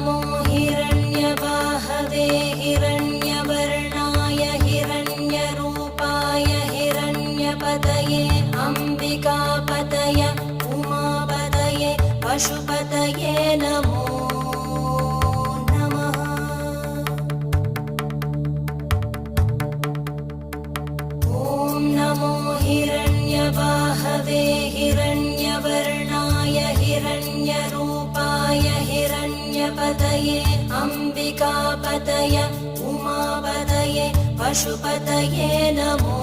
नमो हिरण्यबाहवे हिरण्यवर्णाय हिरण्यरूपाय हिरण्यपतये अम्बिकापतय उमापतये पशुपतये नमो नमः। ॐ नमो हिरण्यबाहवे हिरण्यवर्णाय हिरण्यरूपाय हिरण्यपतये अम्बिकापतय उमापतये पशुपतये नमो